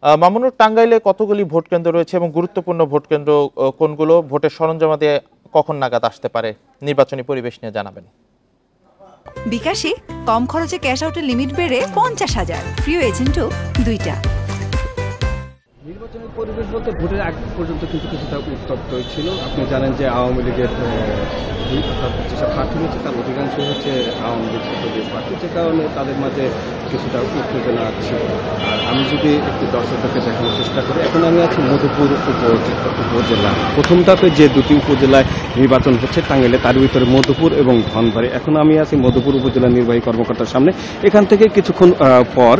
মামুনুর, টাঙ্গাইলে কতগুলি ভোট কেন্দ্র রয়েছে এবং গুরুত্বপূর্ণ ভোট কেন্দ্র কোনগুলো? ভোটের সরঞ্জামাদি কখন নাগাদ আসতে পারে? নির্বাচনী পরিবেশ নিয়ে জানাবেন। বিকাশে কম খরচে ক্যাশ আউটের লিমিট বেড়ে 50,000, প্রিয় এজেন্টও 2টা। নির্বাচনের পরিবেশ বলতে ভোটের আগ পর্যন্ত কিন্তু কিছুটা উত্তপ্তই ছিল। আপনি জানেন যে আওয়ামী লীগের যেসব প্রার্থী রয়েছে তার অধিকাংশই হচ্ছে আওয়ামী লীগ সংসদীয় প্রার্থী, যে কারণে তাদের মাঝে কিছুটা উত্তেজনা ছিল। আর আমি যদি একটু দর্শকদেরকে দেখানোর চেষ্টা করি, এখন আমি আছি মধুপুর উপজেলা। প্রথম ধাপে যে দুটি উপজেলায় নির্বাচন হচ্ছে টাঙ্গাইলে, তার ভিতরে মধুপুর এবং ধনবাড়ী। এখন আমি আছি মধুপুর উপজেলা নির্বাহী কর্মকর্তার সামনে। এখান থেকে কিছুক্ষণ পর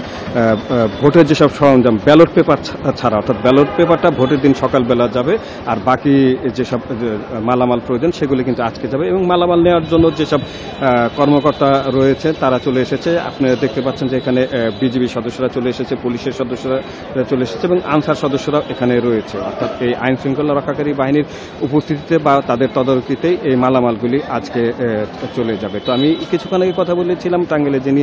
ভোটের যেসব সরঞ্জাম, ব্যালট পেপার ছাড়া, অর্থাৎ ব্যালট পেপারটা ভোটের দিন সকালবেলা যাবে, আর বাকি যেসব মালামাল প্রয়োজন সেগুলি কিন্তু আজকে যাবে। এবং মালামাল নেওয়ার জন্য যেসব কর্মকর্তা রয়েছে তারা চলে এসেছে। আপনারা দেখতে পাচ্ছেন যে এখানে বিজিবি সদস্যরা চলে এসেছে, পুলিশের সদস্যরা চলে এসেছে এবং আনসার সদস্যরা এখানে রয়েছে। অর্থাৎ এই আইন শৃঙ্খলা রক্ষাকারী বাহিনীর উপস্থিতিতে বা তাদের তদারকিতেই এই মালামালগুলি আজকে চলে যাবে। তো আমি কিছুক্ষণ আগে কথা বলেছিলাম টাঙ্গাইলে যিনি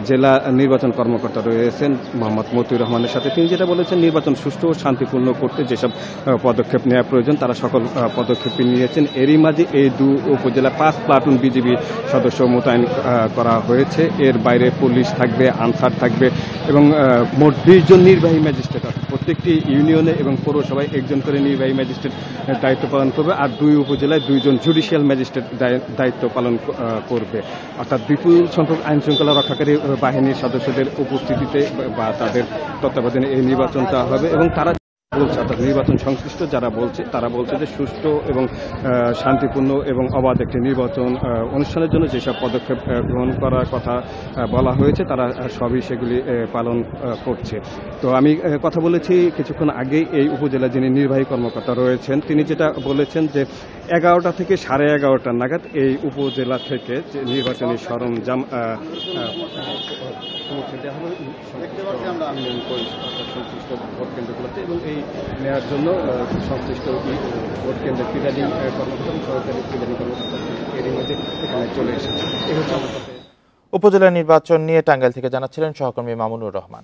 জেলা নির্বাচন কর্মকর্তা রয়েছেন মোহাম্মদ মতিউর রহমানের সাথে। তিনি যেটা বলেছেন, নির্বাচন সুষ্ঠু ও শান্তিপূর্ণ করতে যেসব পদক্ষেপ নেওয়া প্রয়োজন তারা সকল পদক্ষেপ নিয়েছেন। এরই মাঝে এই উপজেলায় 5 প্লাটুন বিজিবি সদস্য মোতায়েন করা হয়েছে। এর বাইরে পুলিশ থাকবে, আনসার থাকবে এবং মোট 20 জন নির্বাহী ম্যাজিস্ট্রেট, প্রত্যেকটি ইউনিয়নে এবং পৌরসভায় একজন করে নির্বাহী ম্যাজিস্ট্রেট দায়িত্ব পালন করবে। আর 2 উপজেলায় 2 জন জুডিশিয়াল ম্যাজিস্ট্রেট দায়িত্ব পালন করবে। অর্থাৎ বিপুল সংখ্যক আইন শৃঙ্খলা রক্ষাকারী বাহিনীর সদস্যদের উপস্থিতিতে বা তাদের তত্ত্বাবধানে এই নির্বাচনটা হবে। এবং তারা বলছে, অর্থাৎ নির্বাচন সংশ্লিষ্ট যারা বলছে তারা বলছে যে সুষ্ঠু এবং শান্তিপূর্ণ এবং অবাধ একটি নির্বাচন অনুষ্ঠানের জন্য যেসব পদক্ষেপ গ্রহণ করার কথা বলা হয়েছে তারা সবই সেগুলি পালন করছে। তো আমি কথা বলেছি কিছুক্ষণ আগেই এই উপজেলা যিনি নির্বাহী কর্মকর্তা রয়েছেন, তিনি যেটা বলেছেন যে 11টা থেকে 11:30 নাগাদ এই উপজেলা থেকে যে নির্বাচনী সরঞ্জাম পৌঁছে দেওয়া হবে সংশ্লিষ্ট ভোট কেন্দ্রগুলোতে এবং এই নেওয়ার জন্য সংশ্লিষ্ট ভোট কেন্দ্রের প্রিজাইডিং কর্মকর্তা এবং সরকারি প্রিজাইডিং কর্মকর্তা এরই মধ্যে এখানে চলে এসেছে। উপজেলা নির্বাচন নিয়ে টাঙ্গাইল থেকে জানাচ্ছিলেন সহকর্মী মামুনুর রহমান।